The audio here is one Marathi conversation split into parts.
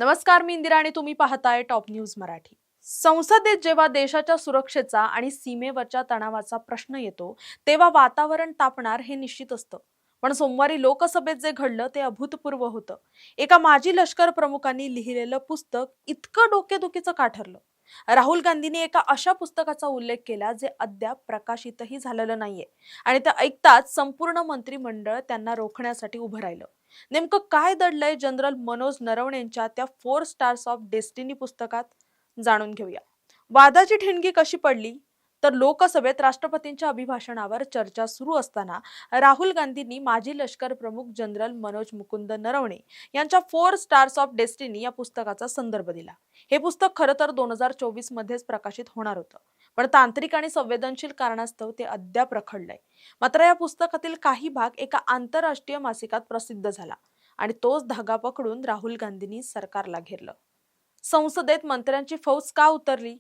नमस्कार, मी इंदिरा आणि तुम्ही पाहताय टॉप न्यूज मराठी। संसदेत जेव्हा देशाच्या सुरक्षेचा आणि सीमेवरच्या तणावाचा प्रश्न येतो तेव्हा वातावरण तापणार हे निश्चित असतं। पण सोमवारी लोकसभेत जे घडलं ते अभूतपूर्व होतं। एका माजी लष्कर प्रमुखांनी लिहिलेलं पुस्तक इतकं डोकेदुखीचं का ठरलं? राहुल गांधींनी एका अशा पुस्तकाचा उल्लेख केला जे अद्याप प्रकाशितही झालेलं नाहीये आणि ते ऐकताच संपूर्ण मंत्रिमंडळ त्यांना रोखण्यासाठी उभं राहिलं। नेमकं काय दडलंय जनरल मनोज नरवणेंच्या त्या 4 स्टार्स ऑफ डेस्टिनी पुस्तकात? जाणून घेऊया। वादाची ठिणगी कशी पडली? तर लोकसभेत राष्ट्रपतींच्या अभिभाषणावर चर्चा सुरू असताना राहुल गांधींनी माजी लष्कर प्रमुख जनरल मनोज मुकुंद नरवणे यांच्या 4 स्टार्स ऑफ डेस्टिनी या पुस्तकाचा संदर्भ दिला। हे पुस्तक खरं तर 2024 मध्येच प्रकाशित होणार होतं, पण तांत्रिक आणि संवेदनशील कारणास्तव ते अद्याप रखडलंय। मात्र या पुस्तकातील काही भाग एका आंतरराष्ट्रीय मासिकात प्रसिद्ध झाला आणि तोच धागा पकडून राहुल गांधींनी सरकारला घेरलं। संसदेत मंत्र्यांची फौज का उतरली?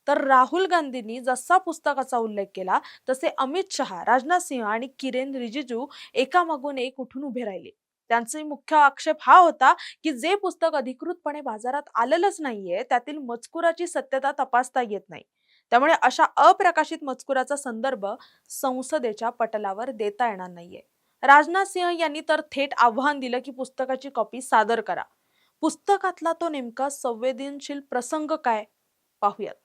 तर राहुल गांधींनी जसा पुस्तकाचा उल्लेख केला तसे अमित शहा, राजनाथ सिंह आणि किरेन रिजिजू एकामागून एक उठून उभे राहिले। त्यांचे मुख्य आक्षेप हा होता की जे पुस्तक अधिकृतपणे बाजारात आलेलंच नाहीये त्यातील मजकुराची सत्यता तपासता येत नाही। त्यामुळे अशा अप्रकाशित मजकुराचा संदर्भ संसदेच्या पटलावर देता येणार नाहीये। राजनाथ सिंह यांनी तर थेट आव्हान दिलं की पुस्तकाची कॉपी सादर करा। पुस्तकातला तो नेमका संवेदनशील प्रसंग काय? पाहूयात।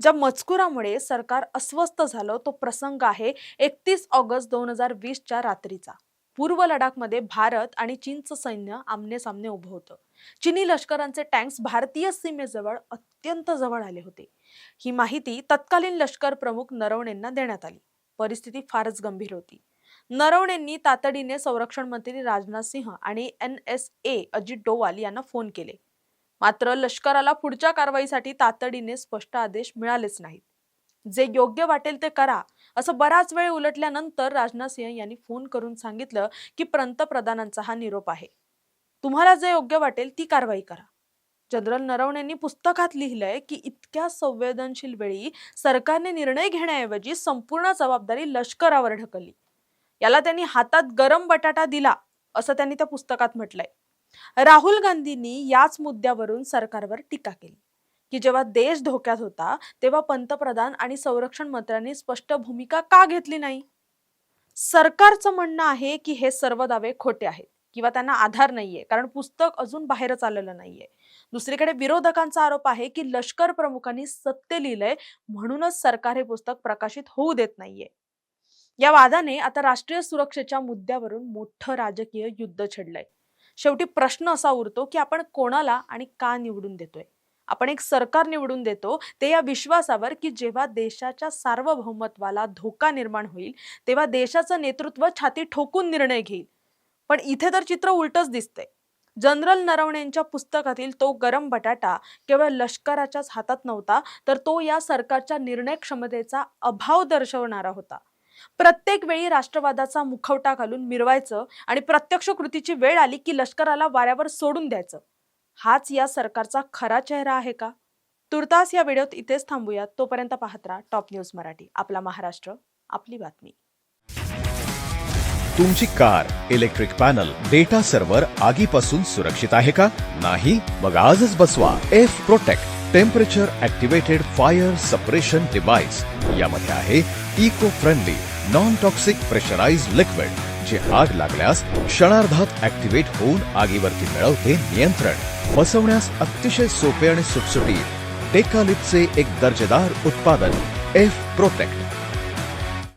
ज्या मजकुरामुळे सरकार अस्वस्थ झालं तो प्रसंग आहे 31 ऑगस्ट 2020 च्या रात्रीचा। पूर्व लडाखमध्ये भारत आणि चीनचं सैन्य आमने सामने उभं होतं। चीनी लष्करांचे टँक्स भारतीय सीमेजवळ अत्यंत जवळ आले होते। ही माहिती तत्कालीन लष्कर प्रमुख नरवणेंना देण्यात आली। परिस्थिती फारच गंभीर होती। नरवणेंनी तातडीने संरक्षण मंत्री राजनाथ सिंह आणि NSA अजित डोवाल यांना फोन केले। मात्र लष्कराला पुढच्या कारवाईसाठी तातडीने स्पष्ट आदेश मिळालेच नाहीत। जे योग्य वाटेल ते करा असं बराच वेळ उलटल्यानंतर राजनाथ सिंह यांनी फोन करून सांगितलं की पंतप्रधानांचा हा निरोप आहे, तुम्हाला जे योग्य वाटेल ती कारवाई करा। जनरल नरवणेंनी पुस्तकात लिहिलंय की इतक्या संवेदनशील वेळी सरकारने निर्णय घेण्याऐवजी संपूर्ण जबाबदारी लष्करावर ढकलली। याला त्यांनी हातात गरम बटाटा दिला असं त्यांनी त्या पुस्तकात म्हटलंय। राहुल गांधींनी याच मुद्द्यावरून सरकारवर टीका केली की जेव्हा देश धोक्यात होता तेव्हा पंतप्रधान आणि संरक्षण मंत्र्यांनी स्पष्ट भूमिका का घेतली नाही? सरकारचं म्हणणं आहे की हे सर्व दावे खोटे आहेत किंवा त्यांना आधार नाहीये, कारण पुस्तक अजून बाहेरच आलेलं नाहीये। दुसरीकडे विरोधकांचा आरोप आहे की लष्कर प्रमुखांनी सत्य लिहिलंय म्हणूनच सरकार हे पुस्तक प्रकाशित होऊ देत नाहीये। या वादाने आता राष्ट्रीय सुरक्षेच्या मुद्द्यावरून मोठं राजकीय युद्ध छिडलंय। शेवटी प्रश्न असा उरतो की आपण कोणाला आणि का निवडून देतोय? आपण एक सरकार निवडून देतो ते या विश्वासावर की जेव्हा देशाच्या सार्वभौमत्वाला धोका निर्माण होईल तेव्हा देशाचं नेतृत्व छाती ठोकून निर्णय घेईल। पण इथे तर चित्र उलटच दिसतंय। जनरल नरवणेंच्या पुस्तकातील तो गरम बटाटा केवळ लष्कराच्याच हातात नव्हता, तर तो या सरकारच्या निर्णय क्षमतेचा अभाव दर्शवणारा होता। प्रत्येक वेळी राष्ट्रवादाचा मुखवटा घालून मिरवायचं आणि प्रत्यक्ष कृतीची वेळ आली की लष्कराला वाऱ्यावर सोडून द्यायचं। हाच या सरकारचा खरा चेहरा आहे का? तुर्तास या व्हिडिओत इथेच थांबूयात। तोपर्यंत पाहत राहा टॉप न्यूज मराठी। आपला महाराष्ट्र, आपली बातमी। तुमची car, electric panel, data server आगीपासून सुरक्षित आहे का? नाही? मग आजच बसवा F protect temperature activated fire suppression device. यामध्ये आहे eco friendly non toxic pressurised liquid जे आग लागल्यास क्षणार्धात ऍक्टिव्हेट होऊन आगीवरती मिळवते नियंत्रण। बसवण्यास अतिशय सोपे आणि सुटसुटीत टेकालिपचे एक दर्जेदार उत्पादन एफ प्रोटेक्ट।